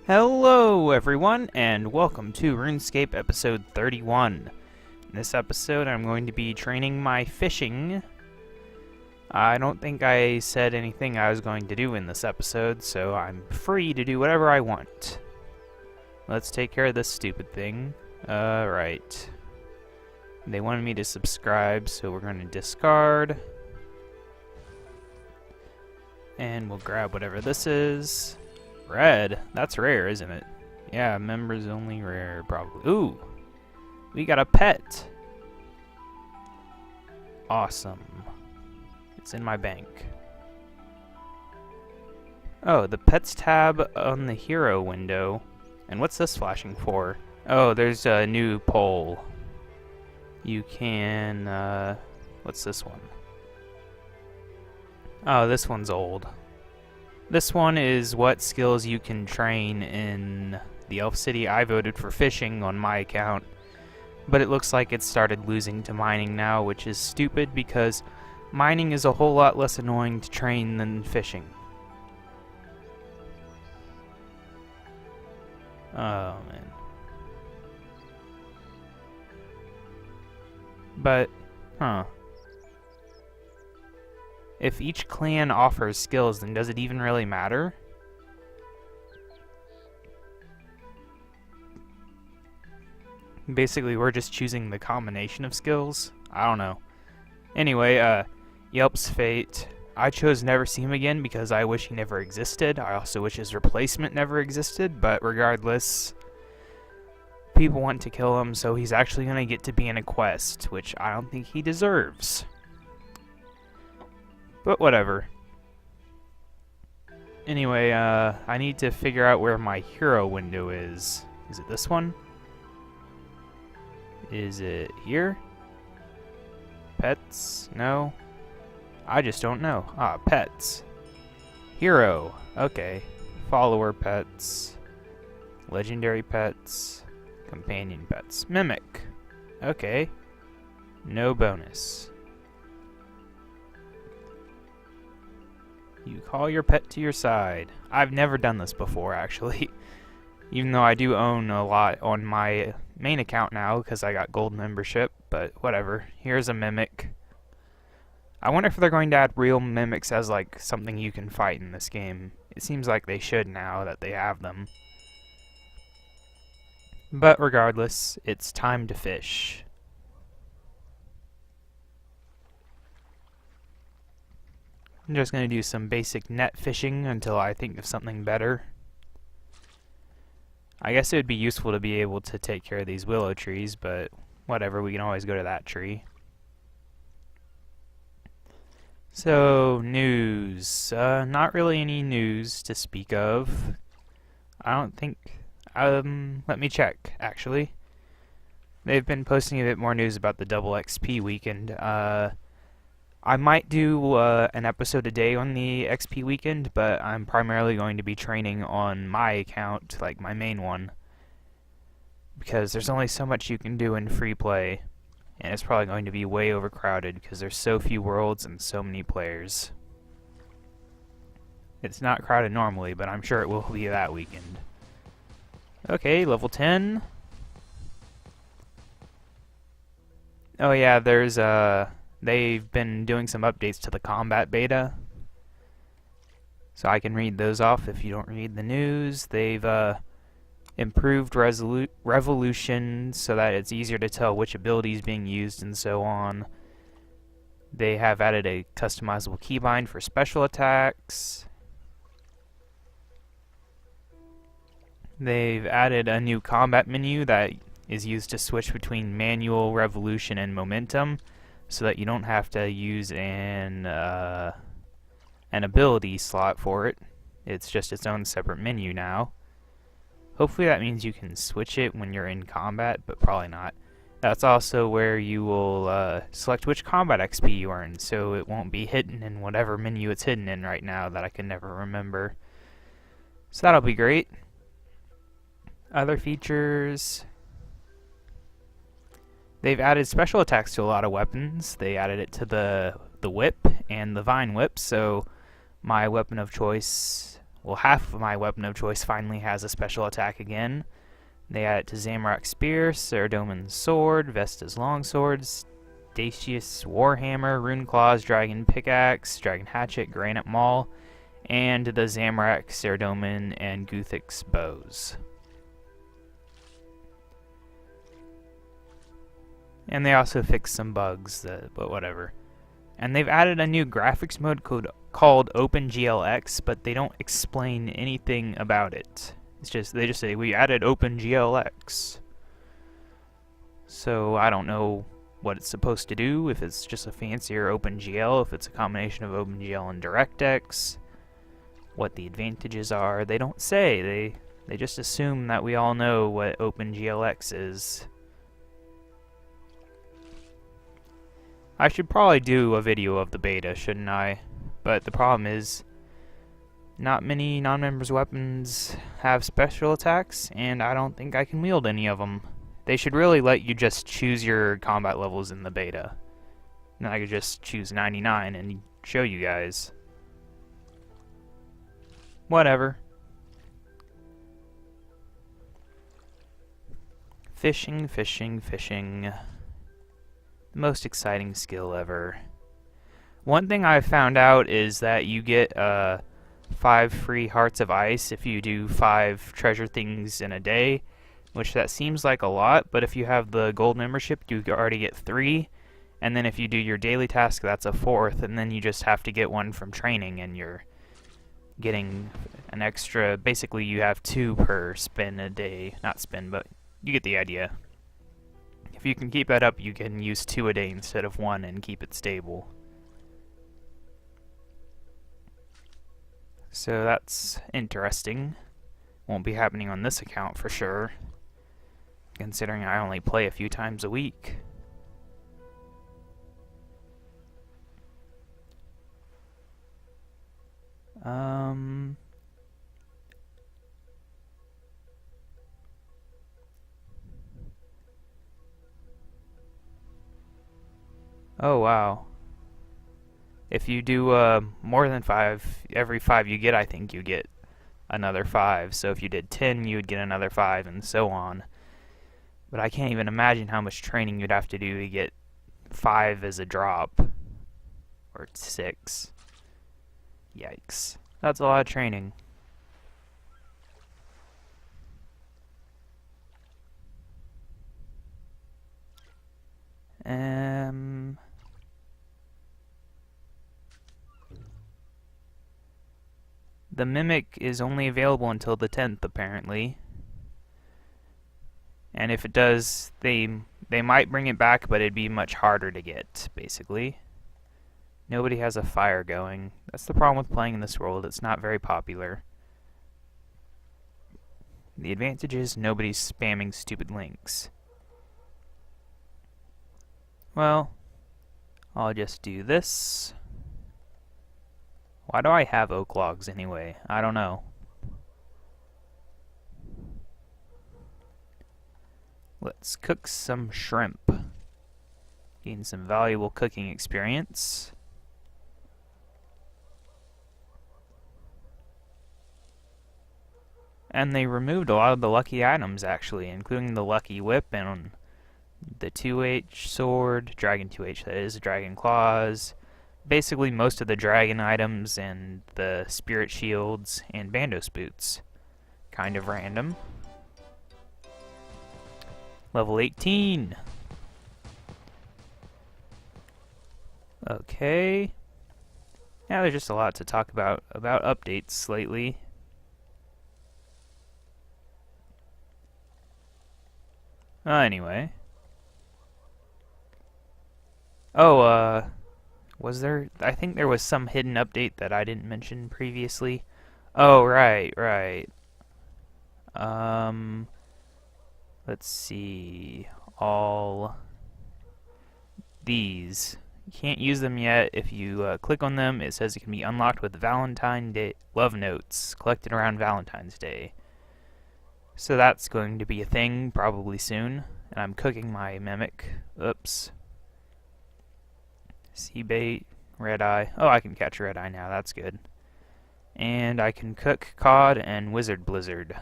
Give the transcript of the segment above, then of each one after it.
Hello everyone, and welcome to RuneScape episode 31. In this episode I'm going to be training my fishing. I don't think I said anything I was going to do in this episode, so I'm free to do whatever I want. Let's take care of this stupid thing. Right. They wanted me to subscribe, so we're going to discard. And we'll grab whatever this is. Red. That's rare, isn't it? Yeah, members only rare, probably. Ooh! We got a pet! Awesome. It's in my bank. Oh, the pets tab on the hero window. And what's this flashing for? Oh, there's a new poll. You can, what's this one? Oh, this one's old. This one is what skills you can train in the Elf City. I voted for fishing on my account, but it looks like it's started losing to mining now, which is stupid because mining is a whole lot less annoying to train than fishing. Oh, man. But, if each clan offers skills, then does it even really matter? Basically, we're just choosing the combination of skills? I don't know. Anyway, Yelp's fate. I chose never see him again because I wish he never existed. I also wish his replacement never existed, but regardless, people want to kill him, so he's actually going to get to be in a quest, which I don't think he deserves. But whatever. Anyway, I need to figure out where my hero window is. Is it this one? Is it here? Pets? No. I just don't know. Ah, pets. Hero. Okay. Follower pets. Legendary pets. Companion pets. Mimic. Okay. No bonus. You call your pet to your side. I've never done this before, actually. Even though I do own a lot on my main account now, because I got gold membership, but whatever. Here's a mimic. I wonder if they're going to add real mimics as, like, something you can fight in this game. It seems like they should now that they have them. But regardless, it's time to fish. I'm just going to do some basic net fishing until I think of something better. I guess it would be useful to be able to take care of these willow trees, but whatever, we can always go to that tree. So, news. Not really any news to speak of. I don't think... let me check, actually. They've been posting a bit more news about the double XP weekend. I might do an episode a day on the XP weekend, but I'm primarily going to be training on my account, like my main one, because there's only so much you can do in free play, and it's probably going to be way overcrowded because there's so few worlds and so many players. It's not crowded normally, but I'm sure it will be that weekend. Okay, level 10. Oh yeah, there's they've been doing some updates to the combat beta, so I can read those off if you don't read the news. They've improved revolution so that it's easier to tell which ability is being used and so on. They have added a customizable keybind for special attacks. They've added a new combat menu that is used to switch between manual, revolution, and momentum, so that you don't have to use an ability slot for it. It's just its own separate menu now. Hopefully that means you can switch it when you're in combat, but probably not. That's also where you will select which combat XP you earn, so it won't be hidden in whatever menu it's hidden in right now that I can never remember. So that'll be great. Other features... They've added special attacks to a lot of weapons. They added it to the whip and the vine whip, so my weapon of choice well, half of my weapon of choice finally has a special attack again. They add it to Zamorak's Spear, Ceradomin's Sword, Vesta's Longsword, Dacius Warhammer, Rune Claws, Dragon Pickaxe, Dragon Hatchet, Granite Maul, and the Zamorak, Ceradomin, and Guthix bows. And they also fixed some bugs, but whatever. And they've added a new graphics mode called OpenGLX, but they don't explain anything about it. They just say, we added OpenGLX. So I don't know what it's supposed to do, if it's just a fancier OpenGL, if it's a combination of OpenGL and DirectX, what the advantages are. They don't say. They just assume that we all know what OpenGLX is. I should probably do a video of the beta, shouldn't I? But the problem is, not many non-members weapons have special attacks, and I don't think I can wield any of them. They should really let you just choose your combat levels in the beta. And I could just choose 99 and show you guys. Whatever. Fishing, fishing, fishing. The most exciting skill ever. One thing I found out is that you get 5 free hearts of ice if you do 5 treasure things in a day, which that seems like a lot, but if you have the gold membership you already get 3, and then if you do your daily task that's a 4th, and then you just have to get 1 from training and you're getting an extra. Basically you have 2 per spin a day. Not spin, but you get the idea. If you can keep that up, you can use 2 a day instead of 1 and keep it stable. So that's interesting. Won't be happening on this account for sure, considering I only play a few times a week. Oh wow. If you do more than 5, every 5 you get, I think you get another 5. So if you did 10, you would get another 5, and so on. But I can't even imagine how much training you'd have to do to get 5 as a drop. Or 6. Yikes. That's a lot of training. The Mimic is only available until the 10th, apparently. And if it does, they might bring it back, but it'd be much harder to get, basically. Nobody has a fire going. That's the problem with playing in this world. It's not very popular. The advantage is nobody's spamming stupid links. Well, I'll just do this. Why do I have oak logs anyway? I don't know. Let's cook some shrimp. Gain some valuable cooking experience. And they removed a lot of the lucky items, actually, including the lucky whip and the 2H sword, dragon 2H that is, dragon claws, basically most of the dragon items and the spirit shields and bandos boots. Kind of random. Level 18. Okay. Now there's just a lot to talk about updates lately. Anyway. Oh, was there? I think there was some hidden update that I didn't mention previously. Oh, right. Let's see. All these. You can't use them yet. If you click on them, it says it can be unlocked with Valentine's Day love notes collected around Valentine's Day. So that's going to be a thing probably soon. And I'm cooking my mimic. Oops. Sea bait, red eye. Oh, I can catch red eye now. That's good. And I can cook cod and wizard blizzard.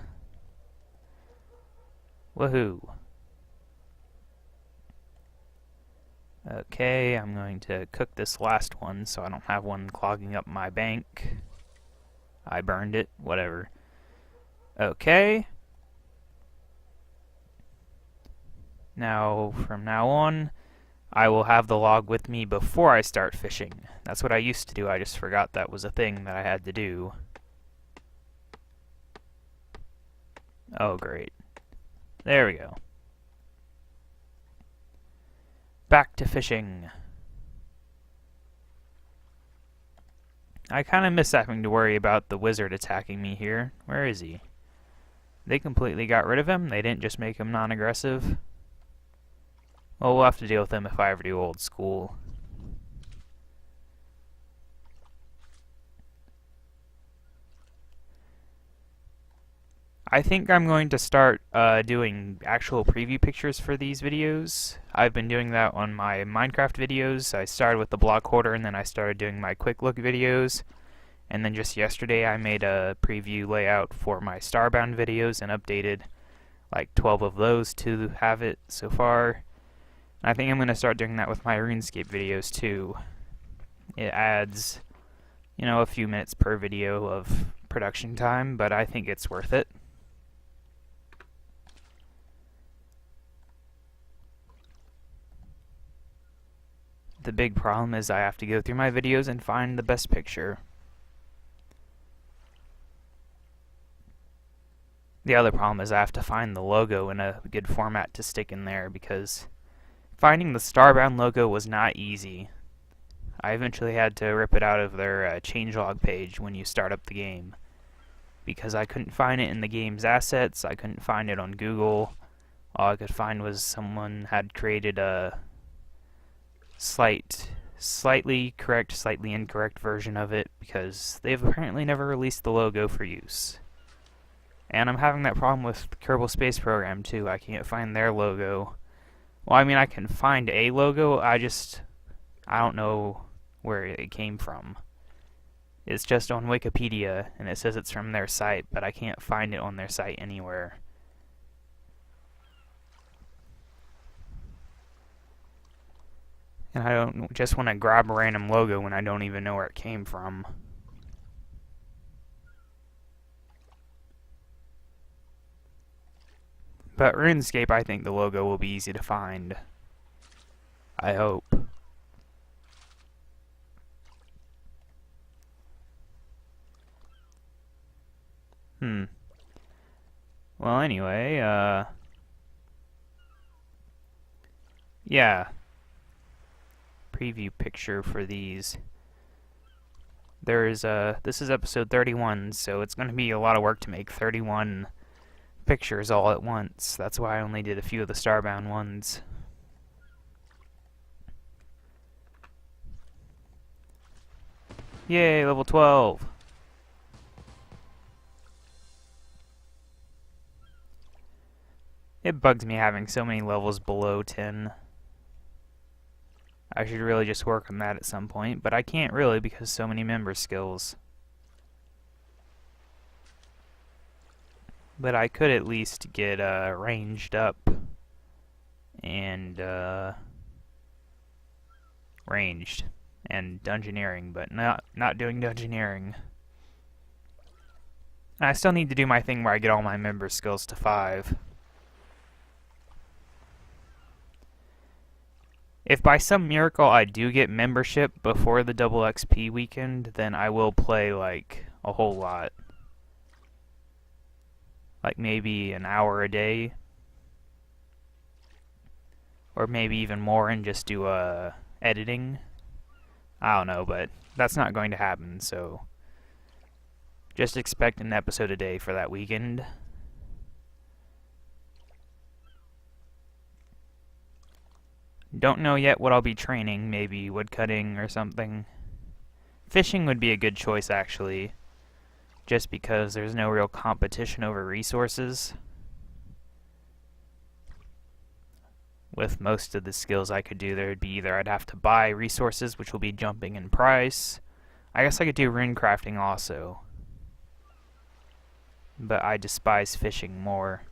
Woohoo! Okay, I'm going to cook this last one so I don't have one clogging up my bank. I burned it, whatever. Okay. Now, from now on, I will have the log with me before I start fishing. That's what I used to do, I just forgot that was a thing that I had to do. Oh, great. There we go. Back to fishing. I kind of miss having to worry about the wizard attacking me here. Where is he? They completely got rid of him? They didn't just make him non-aggressive? Well, we'll have to deal with him if I ever do old school. I think I'm going to start doing actual preview pictures for these videos. I've been doing that on my Minecraft videos. I started with the block hoarder and then I started doing my quick look videos. And then just yesterday I made a preview layout for my Starbound videos and updated like 12 of those to have it so far. I think I'm going to start doing that with my RuneScape videos too. It adds, you know, a few minutes per video of production time, but I think it's worth it. The big problem is I have to go through my videos and find the best picture. The other problem is I have to find the logo in a good format to stick in there, because finding the Starbound logo was not easy. I eventually had to rip it out of their changelog page when you start up the game, because I couldn't find it in the game's assets, I couldn't find it on Google. All I could find was someone had created a slightly correct, slightly incorrect version of it, because they've apparently never released the logo for use. And I'm having that problem with the Kerbal Space Program too. I can't find their logo. Well, I mean, I can find a logo, I don't know where it came from. It's just on Wikipedia, and it says it's from their site, but I can't find it on their site anywhere. And I don't just want to grab a random logo when I don't even know where it came from. But RuneScape, I think the logo will be easy to find. I hope. Well, anyway, yeah. Preview picture for these. This is episode 31, so it's going to be a lot of work to make 31 pictures all at once. That's why I only did a few of the Starbound ones. Yay, level 12! It bugs me having so many levels below 10. I should really just work on that at some point, but I can't really because so many member skills. But I could at least get ranged up and ranged and dungeoneering, but not doing dungeoneering. I still need to do my thing where I get all my member skills to 5. If by some miracle I do get membership before the double XP weekend, then I will play like a whole lot. Like maybe an hour a day. Or maybe even more and just do editing. I don't know, but that's not going to happen, so just expect an episode a day for that weekend. Don't know yet what I'll be training, maybe woodcutting or something. Fishing would be a good choice, actually, just because there's no real competition over resources. With most of the skills I could do, there would be either I'd have to buy resources, which will be jumping in price. I guess I could do rune crafting also. but I despise fishing more.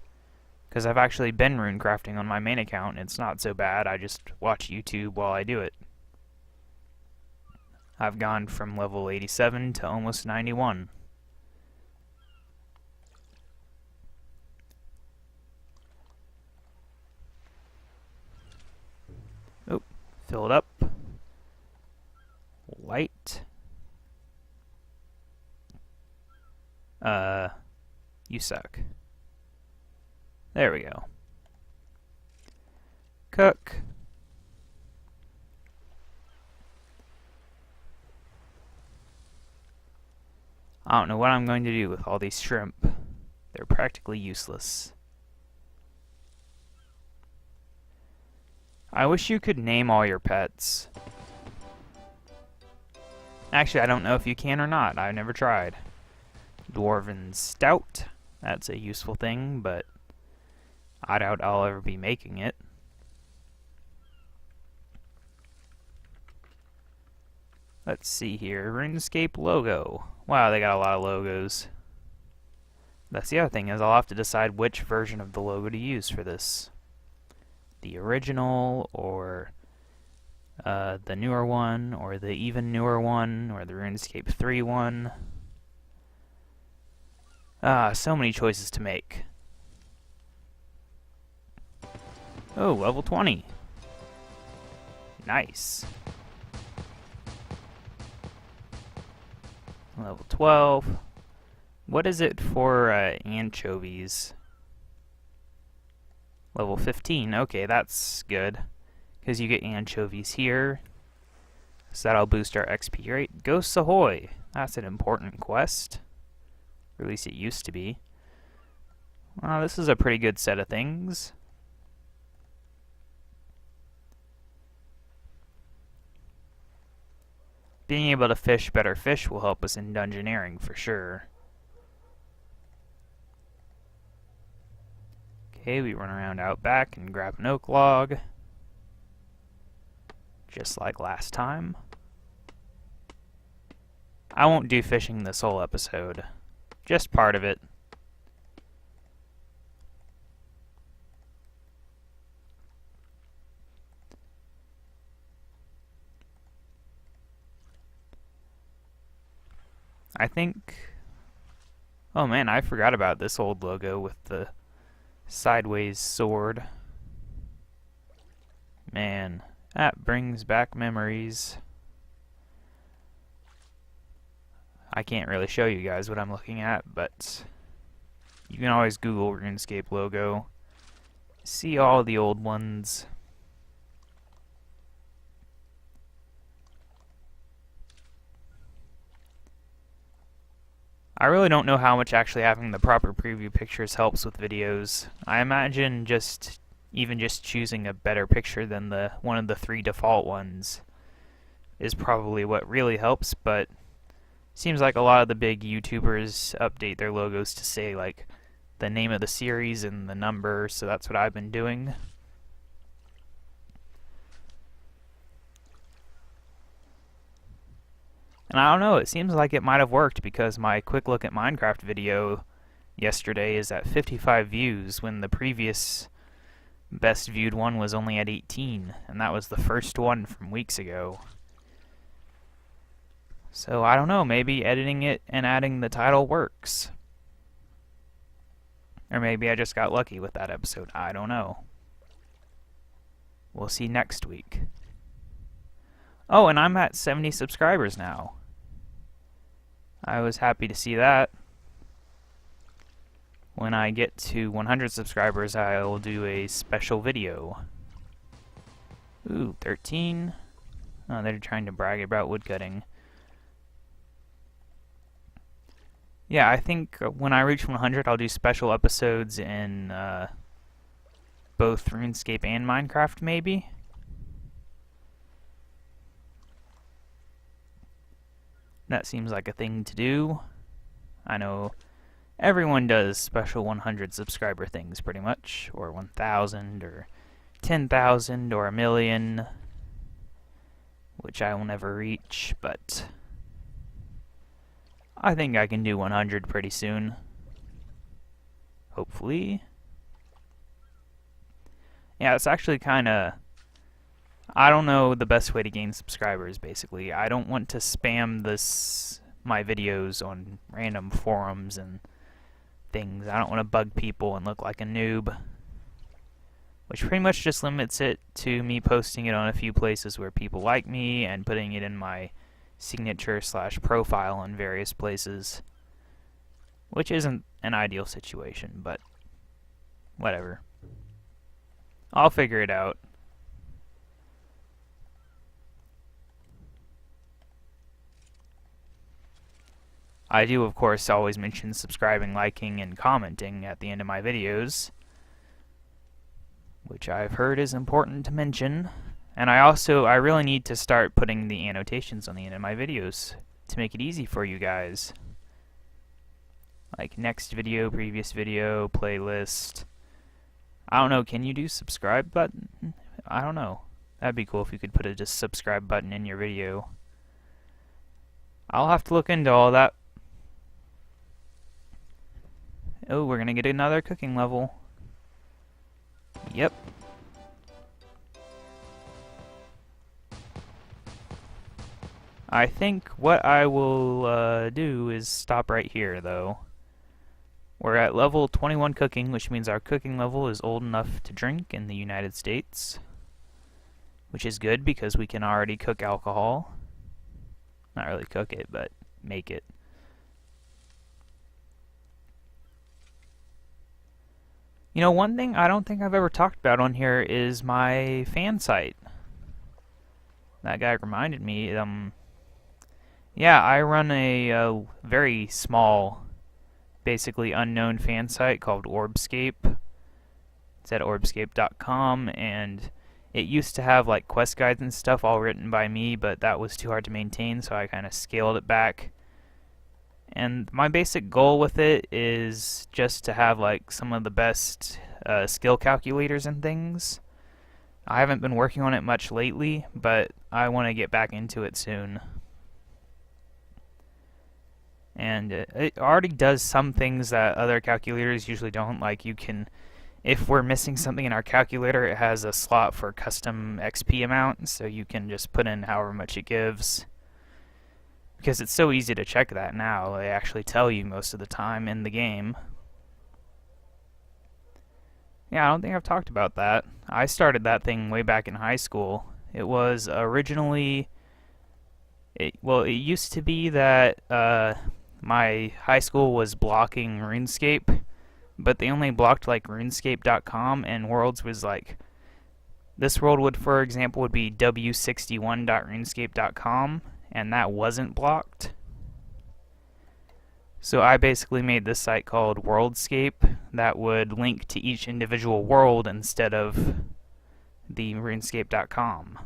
Because I've actually been runecrafting on my main account, and it's not so bad. I just watch YouTube while I do it. I've gone from level 87 to almost 91. Oh, fill it up. Light. You suck. There we go. Cook. I don't know what I'm going to do with all these shrimp. They're practically useless. I wish you could name all your pets. Actually, I don't know if you can or not. I've never tried. Dwarven Stout. That's a useful thing, but I doubt I'll ever be making it. Let's see here. RuneScape logo. Wow, they got a lot of logos. That's the other thing, is I'll have to decide which version of the logo to use for this. The original, or the newer one, or the even newer one, or the RuneScape 3 one. So many choices to make. Oh, level 20. Nice. Level 12. What is it for anchovies? Level 15. Okay, that's good. Because you get anchovies here. So that'll boost our XP rate. Ghosts Ahoy! That's an important quest. Or at least it used to be. Well, this is a pretty good set of things. Being able to fish better fish will help us in dungeoneering for sure. Okay, we run around out back and grab an oak log. Just like last time. I won't do fishing this whole episode. Just part of it. I think... Oh man, I forgot about this old logo with the sideways sword. Man, that brings back memories. I can't really show you guys what I'm looking at, but you can always Google RuneScape logo. See all the old ones. I really don't know how much actually having the proper preview pictures helps with videos. I imagine even just choosing a better picture than the one of the 3 default ones is probably what really helps, but seems like a lot of the big YouTubers update their logos to say like the name of the series and the number, so that's what I've been doing. And I don't know, it seems like it might have worked because my quick look at Minecraft video yesterday is at 55 views when the previous best viewed one was only at 18, and that was the first one from weeks ago. So I don't know, maybe editing it and adding the title works. Or maybe I just got lucky with that episode, I don't know. We'll see next week. Oh, and I'm at 70 subscribers now. I was happy to see that. When I get to 100 subscribers, I'll do a special video. Ooh, 13. Oh, they're trying to brag about woodcutting. Yeah, I think when I reach 100, I'll do special episodes in both RuneScape and Minecraft, maybe. That seems like a thing to do. I know everyone does special 100 subscriber things pretty much, or 1,000, or 10,000, or 1,000,000, which I will never reach, but I think I can do 100 pretty soon. hopefully. Yeah, it's actually kind of... I don't know the best way to gain subscribers, basically. I don't want to spam my videos on random forums and things. I don't want to bug people and look like a noob. Which pretty much just limits it to me posting it on a few places where people like me and putting it in my signature/profile on various places. Which isn't an ideal situation, but whatever. I'll figure it out. I do, of course, always mention subscribing, liking, and commenting at the end of my videos, which I've heard is important to mention. And I really need to start putting the annotations on the end of my videos to make it easy for you guys. Like next video, previous video, playlist. I don't know, can you do subscribe button? I don't know. That'd be cool if you could put a just subscribe button in your video. I'll have to look into all that. Oh, we're gonna get another cooking level. Yep. I think what I will do is stop right here, though. We're at level 21 cooking, which means our cooking level is old enough to drink in the United States. Which is good because we can already cook alcohol. Not really cook it, but make it. You know, one thing I don't think I've ever talked about on here is my fan site. That guy reminded me, yeah, I run a very small, basically unknown fan site called RuneScape. It's at orbscape.com, and it used to have like quest guides and stuff all written by me, but that was too hard to maintain, so I kind of scaled it back. And my basic goal with it is just to have like some of the best skill calculators and things. I haven't been working on it much lately, but I want to get back into it soon. And it already does some things that other calculators usually don't. Like you can, if we're missing something in our calculator, it has a slot for custom XP amount, so you can just put in however much it gives. Because it's so easy to check that now. They actually tell you most of the time in the game. Yeah, I don't think I've talked about that. I started that thing way back in high school. It was originally... it used to be that my high school was blocking RuneScape, but they only blocked like RuneScape.com, and worlds was like... this world would, for example, would be w61.runescape.com, and that wasn't blocked. So I basically made this site called WorldScape that would link to each individual world instead of the RuneScape.com.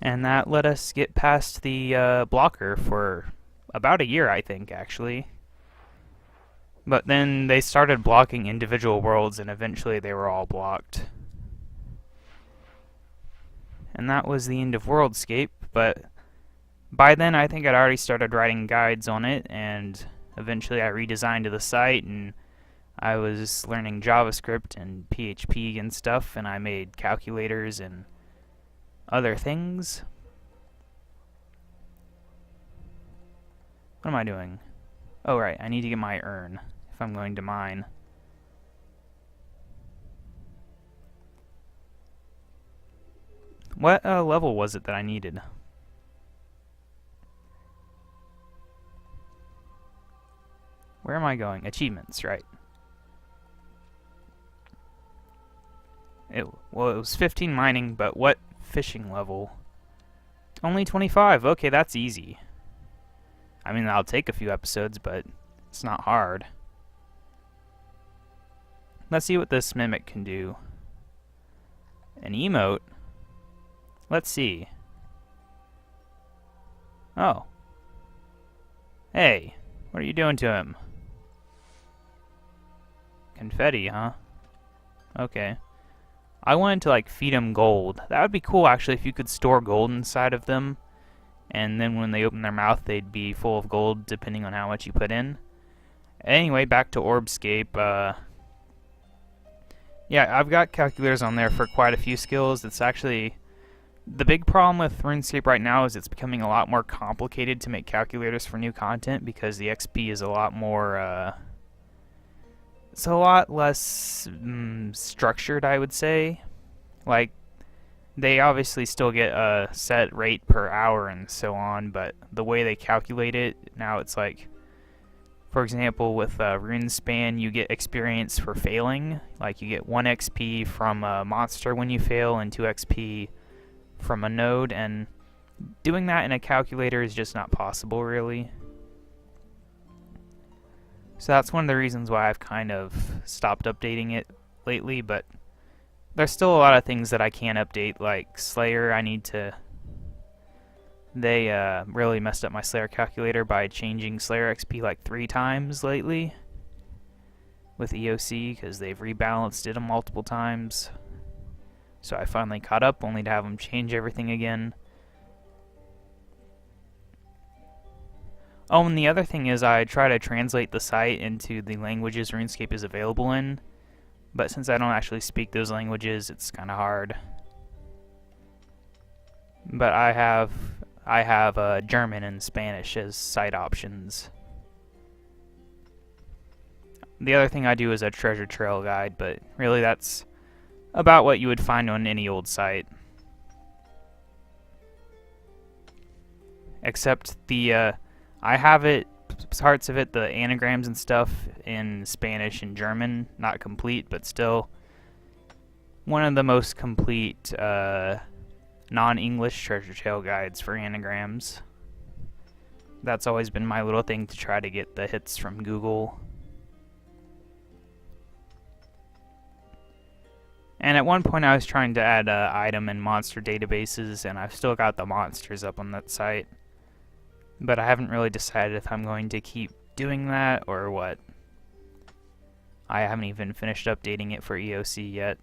And that let us get past the blocker for about a year, I think, actually. But then they started blocking individual worlds, and eventually they were all blocked. And that was the end of WorldScape, but by then I think I'd already started writing guides on it, and eventually I redesigned the site, and I was learning JavaScript and PHP and stuff, and I made calculators and other things. What am I doing? Oh right, I need to get my urn if I'm going to mine. What level was it that I needed? Where am I going? Achievements, right. Well, it was 15 mining, but what fishing level? Only 25. Okay, that's easy. I mean, that'll take a few episodes, but it's not hard. Let's see what this mimic can do. An emote? Let's see. Oh. Hey, what are you doing to him? Confetti, huh? Okay. I wanted to like feed him gold. That would be cool actually if you could store gold inside of them and then when they open their mouth they'd be full of gold depending on how much you put in. Anyway, back to RuneScape. Yeah, I've got calculators on there for quite a few skills. It's actually... The big problem with RuneScape right now is it's becoming a lot more complicated to make calculators for new content because the XP is a lot more, it's a lot less structured, I would say. Like, they obviously still get a set rate per hour and so on, but the way they calculate it, now it's like, for example, with RuneSpan, you get experience for failing. Like, you get 1 XP from a monster when you fail and 2 XP from a node, and doing that in a calculator is just not possible, really. So that's one of the reasons why I've kind of stopped updating it lately, but there's still a lot of things that I can't update, like Slayer. They really messed up my Slayer calculator by changing Slayer XP like 3 times lately with EOC, because they've rebalanced it multiple times. So I finally caught up, only to have them change everything again. Oh, and the other thing is I try to translate the site into the languages RuneScape is available in, but since I don't actually speak those languages, it's kind of hard. But I have German and Spanish as site options. The other thing I do is a treasure trail guide, but really that's about what you would find on any old site. Except I have it, parts of it, the anagrams and stuff, in Spanish and German. Not complete, but still one of the most complete non-English treasure trail guides for anagrams. That's always been my little thing to try to get the hits from Google. And at one point I was trying to add item and monster databases, and I've still got the monsters up on that site. But I haven't really decided if I'm going to keep doing that or what. I haven't even finished updating it for EOC yet.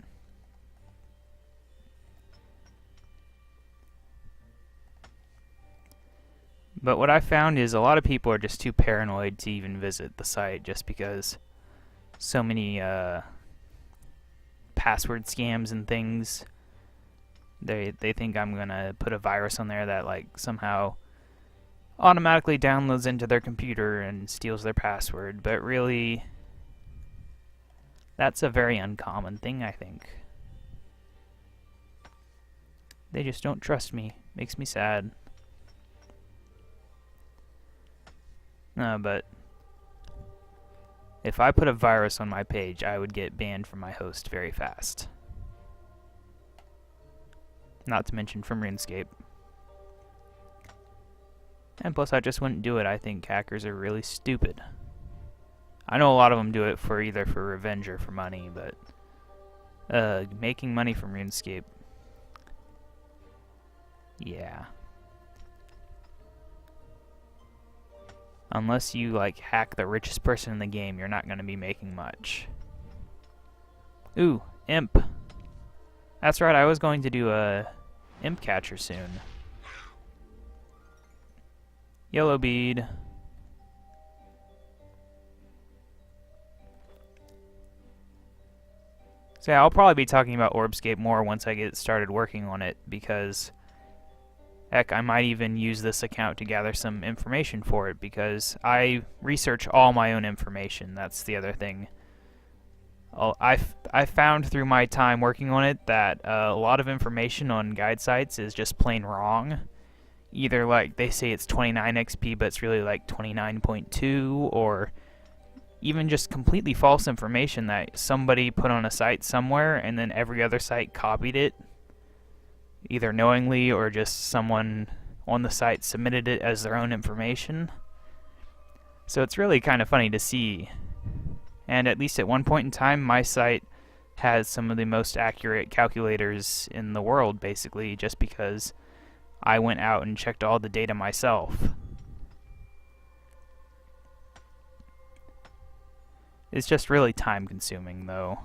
But what I found is a lot of people are just too paranoid to even visit the site just because so many password scams and things. They think I'm gonna put a virus on there that like somehow automatically downloads into their computer and steals their password, but really that's a very uncommon thing, I think. They just don't trust me. Makes me sad. But if I put a virus on my page, I would get banned from my host very fast. Not to mention from RuneScape. And plus, I just wouldn't do it. I think hackers are really stupid. I know a lot of them do it for either for revenge or for money, but making money from RuneScape, yeah. Unless you like hack the richest person in the game, you're not going to be making much. Ooh, imp. That's right, I was going to do a imp catcher soon. Yellow bead. So yeah, I'll probably be talking about RuneScape more once I get started working on it, because heck, I might even use this account to gather some information for it, because I research all my own information. That's the other thing. I found through my time working on it that a lot of information on guide sites is just plain wrong. Either like they say it's 29 XP, but it's really like 29.2, or even just completely false information that somebody put on a site somewhere and then every other site copied it, either knowingly or just someone on the site submitted it as their own information. So it's really kind of funny to see. And at least at one point in time, my site has some of the most accurate calculators in the world, basically, just because I went out and checked all the data myself. It's just really time consuming, though.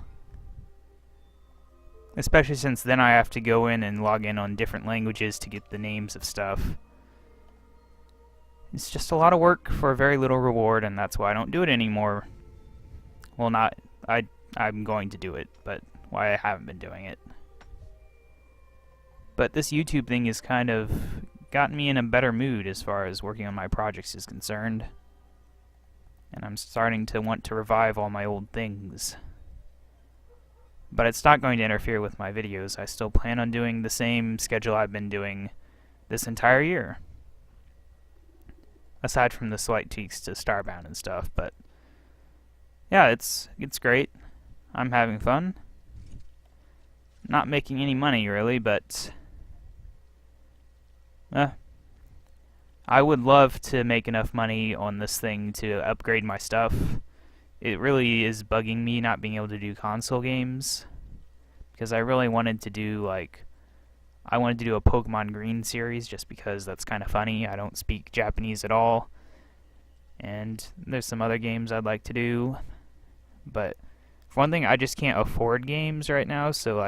Especially since then I have to go in and log in on different languages to get the names of stuff. It's just a lot of work for very little reward, and that's why I don't do it anymore. Well, I'm going to do it, but why I haven't been doing it. But this YouTube thing has kind of gotten me in a better mood as far as working on my projects is concerned. And I'm starting to want to revive all my old things. But it's not going to interfere with my videos. I still plan on doing the same schedule I've been doing this entire year. Aside from the slight tweaks to Starbound and stuff, but yeah, it's great. I'm having fun. Not making any money really, but I would love to make enough money on this thing to upgrade my stuff. It really is bugging me not being able to do console games, because I really wanted to do I wanted to do a Pokemon Green series just because that's kind of funny. I don't speak Japanese at all. And there's some other games I'd like to do. But for one thing, I just can't afford games right now. So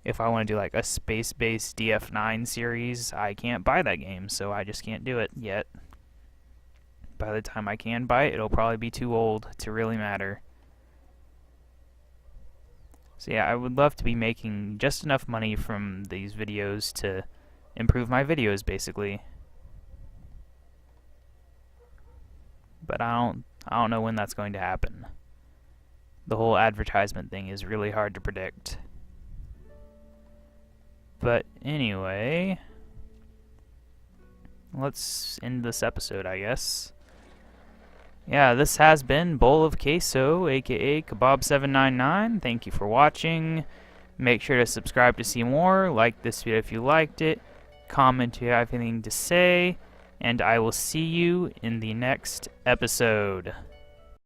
if I want to do a space-based DF9 series, I can't buy that game. So I just can't do it yet. By the time I can buy it, it'll probably be too old to really matter. So yeah, I would love to be making just enough money from these videos to improve my videos, basically. But I don't know when that's going to happen. The whole advertisement thing is really hard to predict. But anyway, let's end this episode, I guess. Yeah, this has been BowlOfQueso, aka Kebab799. Thank you for watching. Make sure to subscribe to see more. Like this video if you liked it. Comment if you have anything to say. And I will see you in the next episode.